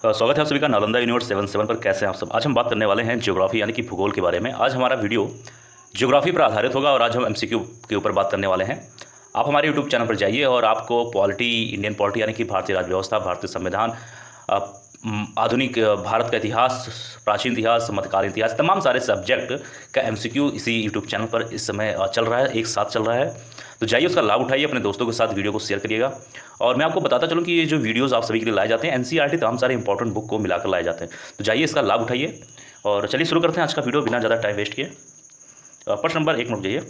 स्वागत है आप सभी का नालंदा यूनिवर्स 77 पर। कैसे हैं आप सब। आज हम बात करने वाले हैं ज्योग्राफी यानी कि भूगोल के बारे में। आज हमारा वीडियो ज्योग्राफी पर आधारित होगा और आज हम एमसीक्यू के ऊपर बात करने वाले हैं। आप हमारे यूट्यूब चैनल पर जाइए और आपको पॉलिटी, इंडियन पॉलिटी यानी कि भारतीय राज्य व्यवस्था, भारतीय संविधान, आधुनिक भारत का इतिहास, प्राचीन इतिहास, मध्यकालीन इतिहास, तमाम सारे सब्जेक्ट का एमसीक्यू इसी यूट्यूब चैनल पर इस समय चल रहा है, एक साथ चल रहा है। तो जाइए उसका लाभ उठाइए, अपने दोस्तों के साथ वीडियो को शेयर करिएगा। और मैं आपको बताता चलूँ कि ये जो वीडियोस आप सभी के लिए लाए जाते हैं एनसीईआरटी तमाम सारे इंपॉर्टेंट बुक को मिलाकर लाए जाते हैं। तो जाइए इसका लाभ उठाइए और चलिए शुरू करते हैं आज का वीडियो बिना ज़्यादा टाइम वेस्ट किए। प्रश्न नंबर 1 नोट जाइए।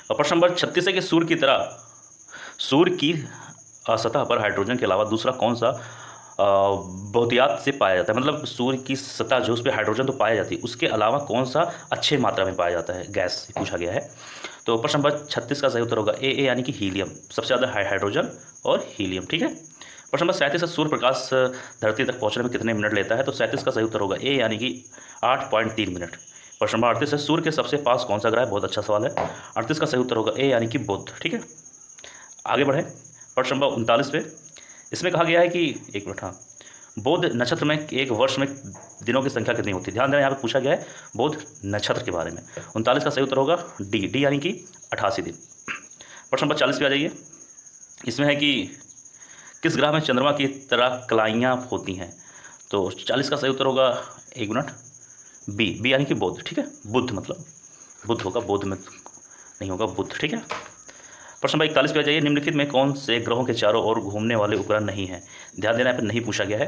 प्रश्न नंबर 36 है कि सूर्य की सतह पर हाइड्रोजन के अलावा दूसरा कौन सा बहुतायत से पाया जाता है। मतलब सूर्य की सतह जो उस पर हाइड्रोजन तो पाया जाती है, उसके अलावा कौन सा अच्छे मात्रा में पाया जाता है, गैस से पूछा गया है। तो प्रश्न नंबर 36 का सही उत्तर होगा ए यानी कि हीलियम। सबसे ज़्यादा हाइड्रोजन और हीलियम। ठीक है। प्रश्न नंबर 37 है सूर्य प्रकाश धरती तक पहुंचने में कितने मिनट लेता है। तो 37 का सही उत्तर होगा ए यानी कि 8.3 मिनट। प्रश्न नंबर 38 है सूर्य के सबसे पास कौन सा ग्रह है। बहुत अच्छा सवाल है। 38 का सही उत्तर होगा ए यानी कि बुध। ठीक है, आगे बढ़े। प्रश्न नंबर 39 पे इसमें कहा गया है कि एक मिनट, हाँ, बोध नक्षत्र में एक वर्ष में दिनों की संख्या कितनी होती है। ध्यान देना, यहाँ पे पूछा गया है बोध नक्षत्र के बारे में। 39 का सही उत्तर होगा डी यानी कि 88 दिन। प्रश्न नंबर 40 पे आ जाइए। इसमें है कि किस ग्रह में चंद्रमा की तरह कलाइयाँ होती हैं। तो 40 का सही उत्तर होगा, एक मिनट, बी यानी कि बोध। ठीक है, बुध मतलब बुध होगा, बोध में नहीं होगा, बुध। ठीक है। प्रश्न नंबर 41 पे आ जाइए। निम्नलिखित में कौन से ग्रहों के चारों ओर घूमने वाले उपग्रह नहीं है। ध्यान देना, यहाँ पर नहीं पूछा गया है।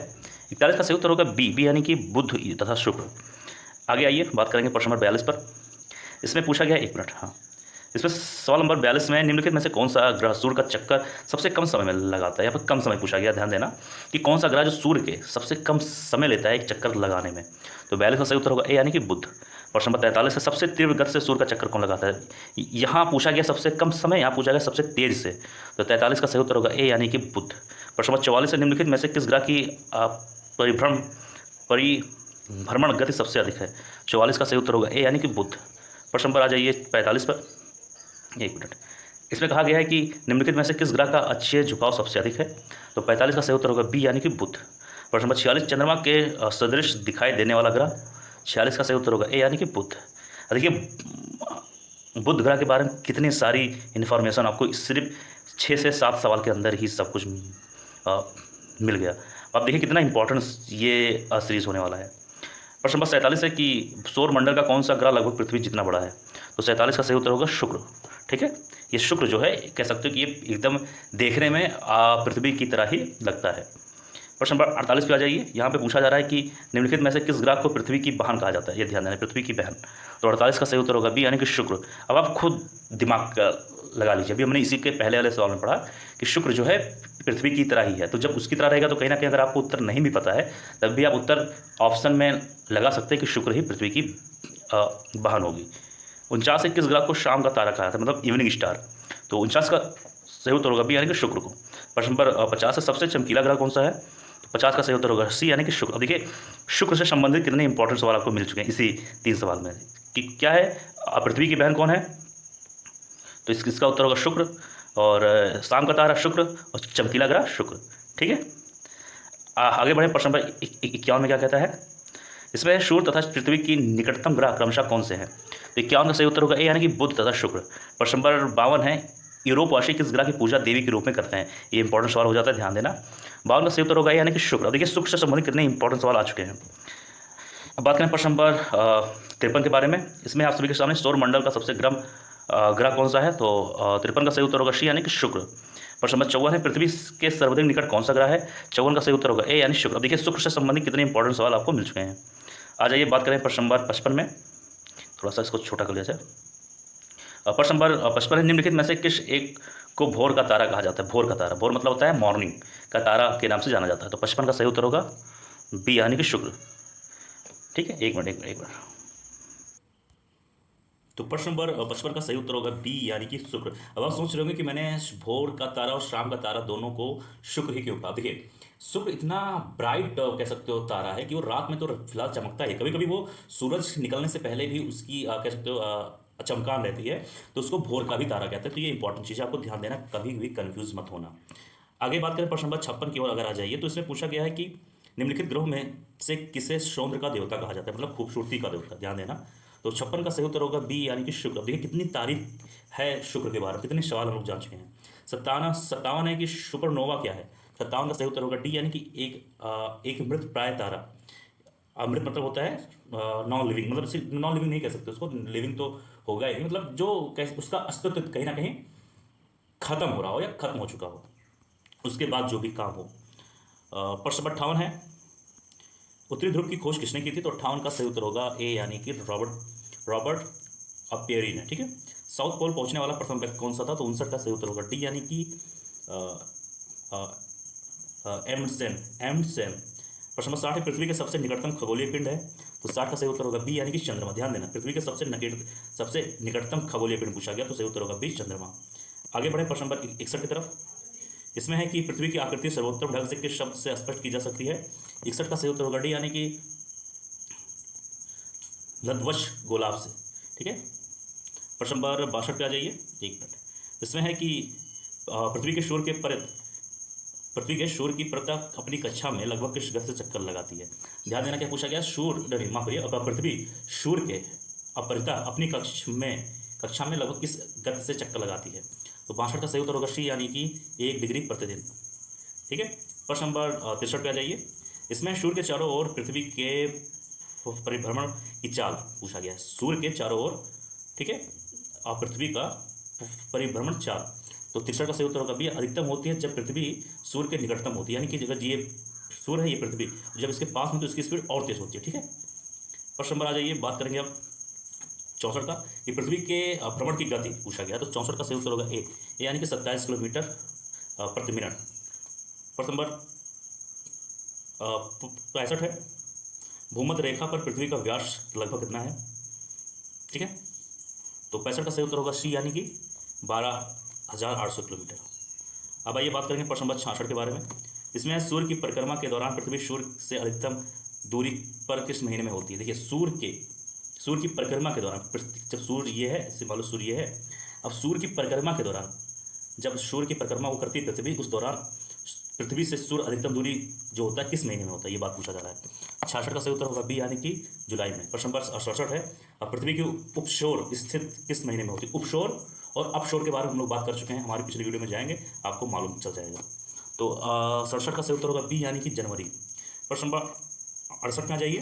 41 का सही उत्तर होगा बी यानी कि बुध तथा शुक्र। आगे आइए, बात करेंगे प्रश्न नंबर 42 पर। इसमें पूछा गया, एक मिनट, हाँ, इसमें सवाल नंबर 42 में निम्नलिखित में से कौन सा ग्रह सूर्य का चक्कर सबसे कम समय में लगाता है। यहाँ पर कम समय पूछा गया। ध्यान देना कि कौन सा ग्रह जो सूर्य के सबसे कम समय लेता है एक चक्कर लगाने में। तो 42 का सही उत्तर होगा ए यानी कि बुध। प्रश्न नंबर 43 है सबसे तीव्र गति से सूर्य का चक्कर कौन लगाता है। यहाँ पूछा गया सबसे कम समय, यहाँ पूछा गया सबसे तेज से। तो 43 का सही उत्तर होगा ए यानी कि बुध। प्रश्न नंबर 44 है निम्नलिखित में से किस ग्रह की परिभ्रमण गति सबसे अधिक है। 44 का सही उत्तर होगा ए यानी कि बुध। प्रश्न नंबर आ जाइए 45 पर। एक मिनट, इसमें कहा गया है कि निम्नलिखित में से किस ग्रह का अक्षीय झुकाव सबसे अधिक है। तो 45 का सही उत्तर होगा बी यानी कि बुध। प्रश्न नंबर 46 चंद्रमा के सदृश दिखाई देने वाला ग्रह। 46 का सही उत्तर होगा ए यानी कि बुध। देखिए बुध ग्रह के बारे में कितनी सारी इन्फॉर्मेशन आपको सिर्फ 6 से 7 सवाल के अंदर ही सब कुछ मिल गया। आप देखिए कितना इंपॉर्टेंट ये सीरीज होने वाला है। प्रश्न नंबर 47 है कि सौर मंडल का कौन सा ग्रह लगभग पृथ्वी जितना बड़ा है। तो 47 का सही उत्तर होगा शुक्र। ठीक है, ये शुक्र जो है कह सकते हो कि ये एकदम देखने में पृथ्वी की तरह ही लगता है। प्रश्न नंबर 48 पे आ जाइए। यहाँ पे पूछा जा रहा है कि निम्नलिखित में से किस ग्रह को पृथ्वी की बहन कहा जाता है। ये ध्यान देना, पृथ्वी की बहन। तो 48 का सही उत्तर होगा बी यानी कि शुक्र। अब आप खुद दिमाग लगा लीजिए। अभी हमने इसी के पहले वाले सवाल में पढ़ा कि शुक्र जो है पृथ्वी की तरह ही है। तो जब उसकी तरह रहेगा तो कहीं ना कहीं अगर आपको उत्तर नहीं भी पता है तब भी आप उत्तर ऑप्शन में लगा सकते हैं कि शुक्र ही पृथ्वी की बहन होगी। 49 से किस ग्रह को शाम का तारा कहा जाता है, मतलब इवनिंग स्टार। तो 49 का सही उत्तर होगा बी यानी कि शुक्र को। प्रश्न नंबर 50 से सबसे चमकीला ग्रह कौन सा है। तो 50 का सही उत्तर होगा सी यानी कि शुक्र। अब देखिए शुक्र से संबंधित कितने इंपॉर्टेंट सवाल आपको मिल चुके हैं इसी 3 सवाल में कि क्या है, पृथ्वी की बहन कौन है। तो इसका उत्तर होगा शुक्र, और शाम का तारा शुक्र, और चमकीला ग्रह शुक्र। ठीक है, आगे बढ़े। प्रश्न नंबर 51 में क्या कहता है। इसमें सूर्य तथा पृथ्वी की निकटतम ग्रह क्रमशः कौन से हैं। तो 51 का सही उत्तर होगा ए यानी कि बुध तथा शुक्र। प्रश्न नंबर 52 है यूरोपवासी किस ग्रह की पूजा देवी के रूप में करते हैं। ये इंपॉर्टेंट सवाल हो जाता है, ध्यान देना। 52 का सही उत्तर होगा यानी कि शुक्र। अब देखिए शुक्र से संबंधित कितने इंपॉर्टेंट सवाल आ चुके हैं। अब बात करें प्रश्न नंबर 53 के बारे में। इसमें आप सभी के सामने सौर मंडल का सबसे गर्म ग्रह कौन सा है। तो 53 का सही उत्तर होगा सी यानी कि शुक्र। प्रश्न नंबर 54 है पृथ्वी के सर्वाधिक निकट कौन सा ग्रह है। 54 का सही उत्तर होगा ए यानी शुक्र। अब देखिए शुक्र से संबंधित कितने इंपॉर्टेंट सवाल आपको मिल चुके हैं। आ जाइए बात करें प्रश्न नंबर 55 में। थोड़ा सा इसको छोटा कर लिया जाए। प्रश्न नंबर 55 है निम्नलिखित में से किस एक को भोर का तारा कहा जाता है। भोर का तारा, भोर मतलब होता है मॉर्निंग का तारा के नाम से जाना जाता है। तो 55 का सही उत्तर होगा बी यानी कि शुक्र। ठीक है, एक मिनट। तो प्रश्न नंबर 55 का सही उत्तर होगा बी यानी कि शुक्र। अब आप सोच रहे होंगे कि मैंने भोर का तारा और शाम का तारा दोनों को शुक्र ही क्यों कहा। देखिए शुक्र इतना ब्राइट कह सकते हो तारा है कि वो रात में तो फिलहाल चमकता है, कभी कभी वो सूरज निकलने से पहले भी उसकी कह सकते हो चमकान रहती है, तो उसको भोर का भी तारा कहते हैं। तो ये इंपॉर्टेंट चीज़ है, आपको ध्यान देना, कभी भी कंफ्यूज मत होना। आगे बात करें प्रश्न नंबर 56 की ओर अगर आ जाइए तो इसमें पूछा गया है कि निम्नलिखित ग्रहों में से किसे सौंदर्य का देवता कहा जाता है, मतलब खूबसूरती का देवता, ध्यान देना। तो 56 का सही उत्तर होगा बी यानी कि शुक्र। देखिए कितनी तारीफ है शुक्र के बारे में, कितने सवाल हम लोग जान चुके हैं। 57 है कि सुपरनोवा क्या है। 57 का सही उत्तर होगा डी यानी कि एक मृत प्राय तारा। अमृत मतलब होता है नॉन लिविंग, मतलब नॉन लिविंग नहीं कह सकते उसको, लिविंग तो होगा ही, मतलब जो उसका अस्तित्व कहीं ना कहीं खत्म हो रहा हो या खत्म हो चुका हो, उसके बाद जो भी काम हो। प्रश्न नंबर 58 है उत्तरी ध्रुव की खोज किसने की थी। तो 58 का सही उत्तर होगा ए यानी कि रॉबर्ट रॉबर्ट अपियरी ने। ठीक है, साउथ पोल पहुंचने वाला प्रथम व्यक्ति कौन सा था। तो 59 का सही उत्तर होगा डी यानी कि एम्डसेन एम्डसेन। प्रश्न नंबर 60 है पृथ्वी के सबसे निकटतम खगोलीय पिंड है। तो 60 का सही उत्तर होगा बी यानी कि चंद्रमा। ध्यान देना, पृथ्वी के सबसे निकटतम खगोलीय पिंड पूछा गया, तो सही उत्तर होगा बी चंद्रमा। आगे बढ़े प्रश्न नंबर 61 की तरफ। इसमें है कि पृथ्वी की आकृति सर्वोत्तम ढंग से किस शब्द से स्पष्ट की जा सकती है। 61 का सही उत्तर होगा डी यानी कि लध्वश गोलाभ से। ठीक है, प्रश्न नंबर 62 पे आ जाइए, एक मिनट। इसमें है कि पृथ्वी के सूर्य की परत अपनी कक्षा में लगभग किस गति से चक्कर लगाती है। ध्यान देना, क्या पूछा गया, माफ करिए, पृथ्वी सूर्य के अपरिता अपनी कक्षा में लगभग किस गति से चक्कर लगाती है। तो 62 का सही उत्तर होगा सी यानी कि 1 डिग्री प्रतिदिन। ठीक है, प्रश्न नंबर 63 पे आ जाइए। इसमें सूर्य के चारों ओर पृथ्वी के परिभ्रमण की चाल पूछा गया है। सूर्य के चारों ओर, ठीक है, पृथ्वी का परिभ्रमण चाल। तो 63 का सही उत्तर होगा बी, अधिकतम होती है जब पृथ्वी सूर्य के निकटतम होती है, यानी कि अगर ये सूर्य है, ये पृथ्वी, जब इसके पास में तो इसकी स्पीड और तेज होती है। ठीक है, प्रश्न नंबर आ जाइए, बात करेंगे अब 64 का कि पृथ्वी के भ्रमण की गति पूछा गया। तो 64 का सही उत्तर होगा ए यानी कि 27 किलोमीटर प्रति मिनट। प्रश्न नंबर 65 है भूमध्य रेखा पर पृथ्वी का व्यास लगभग कितना है। ठीक है, तो 65 का सही उत्तर होगा सी यानी कि 12,800 किलोमीटर। अब आइए बात करेंगे प्रश्न नंबर 66 के बारे में। इसमें सूर्य की परिक्रमा के दौरान पृथ्वी सूर्य से अधिकतम दूरी पर किस महीने में होती है। देखिए सूर्य की परिक्रमा के दौरान, जब सूर्य ये है, इससे मान लो सूर्य ये है, अब सूर्य की परिक्रमा के दौरान जब सूर्य की परिक्रमा वो करती है पृथ्वी, उस दौरान पृथ्वी से सूर्य अधिकतम दूरी जो होता है किस महीने में होता है, ये बात पूछा जा रहा है। 66 का सही उत्तर होगा बी यानी कि जुलाई में। प्रश्न नंबर 67 है पृथ्वी की उपशोर स्थित किस महीने में होती है। उपशोर और अपशोर के बारे में हम लोग बात कर चुके हैं, हमारी पिछली वीडियो में जाएंगे, आपको मालूम चल जाएगा। तो 67 का सही उत्तर होगा बी यानी कि जनवरी। प्रश्न नंबर 68 में आ जाइए।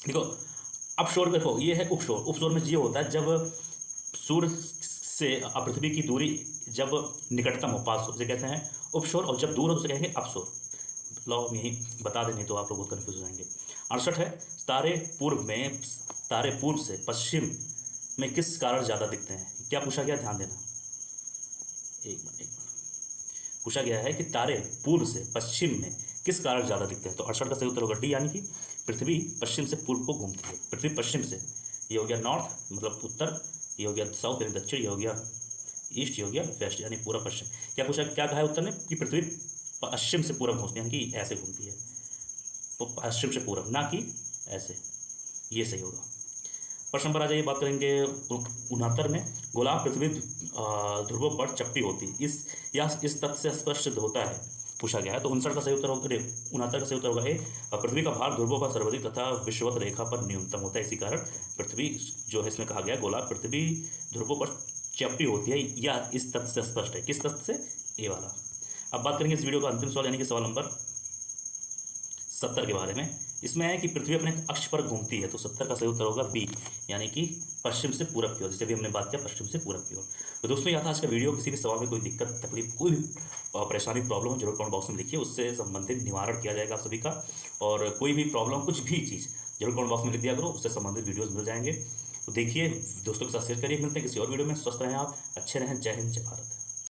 देखो अपशोर, देखो ये है उपशोर। उपशोर में ये होता है जब सूर्य से पृथ्वी की दूरी जब निकटतम हो, पास हो, उसे कहते हैं उपशोर, और जब दूर हो उसे कहेंगे अपशोर। लो यही बता दें, नहीं तो आप लोग बहुत कन्फ्यूज हो जाएंगे। 68 है तारे पूर्व से पश्चिम में किस कारण ज़्यादा दिखते हैं। क्या पूछा गया, ध्यान देना, एक मिनट। पूछा गया है कि तारे पूर्व से पश्चिम में किस कारण ज़्यादा दिखते हैं। तो 68 का सही उत्तर होगा डी यानी कि पृथ्वी पश्चिम से पूर्व को घूमती है। पृथ्वी पश्चिम से, ये हो गया नॉर्थ मतलब उत्तर, ये हो गया साउथ यानी दक्षिण, ये हो गया ईस्ट, ये हो गया वेस्ट यानी पूरा पश्चिम। क्या पूछा, क्या कहा है उत्तर ने कि पृथ्वी पश्चिम से पूर्व घूमती है, यानी कि ऐसे घूमती है, तो पश्चिम से पूर्व, ना कि ऐसे, ये सही होगा। प्रश्न नंबर आ जाइए, बात करेंगे 69 में गोलार्ध पृथ्वी ध्रुवों पर चपटी होती है, इस तथ्य से स्पष्ट सिद्ध होता है, पूछा गया है। तो 59 का सही उत्तर होगा, 69 का सही उत्तर होगा ए, पृथ्वी का भार ध्रुवों पर सर्वाधिक तथा विषुवत रेखा पर न्यूनतम होता है, इसी कारण पृथ्वी जो है, इसमें कहा गया गोलार्ध पृथ्वी ध्रुवों पर चपटी होती है, या इस तथ्य से स्पष्ट है। किस तथ्य से, ए वाला। अब बात करेंगे इस वीडियो का अंतिम सवाल यानी कि सवाल नंबर 70 के बारे में। इसमें है कि पृथ्वी अपने अक्ष पर घूमती है, तो 70 का सही उत्तर होगा बी यानी कि पश्चिम से पूरब की ओर, जैसे भी हमने बात किया पश्चिम से पूरब की ओर। तो दोस्तों यह था आज का वीडियो। किसी भी सवाल में कोई दिक्कत तकलीफ कोई भी परेशानी प्रॉब्लम हो, जरूर कमेंट बॉक्स में लिखिए, उससे संबंधित निवारण किया जाएगा आप सभी का। और कोई भी प्रॉब्लम कुछ भी चीज़ जरूर कमेंट बॉक्स में लिख दिया करो, उससे संबंधित वीडियोज़ मिल जाएंगे। तो देखिए, दोस्तों के साथ शेयर करिए। मिलते हैं किसी और वीडियो में। स्वस्थ रहें आप, अच्छे रहें। जय हिंद, जय भारत।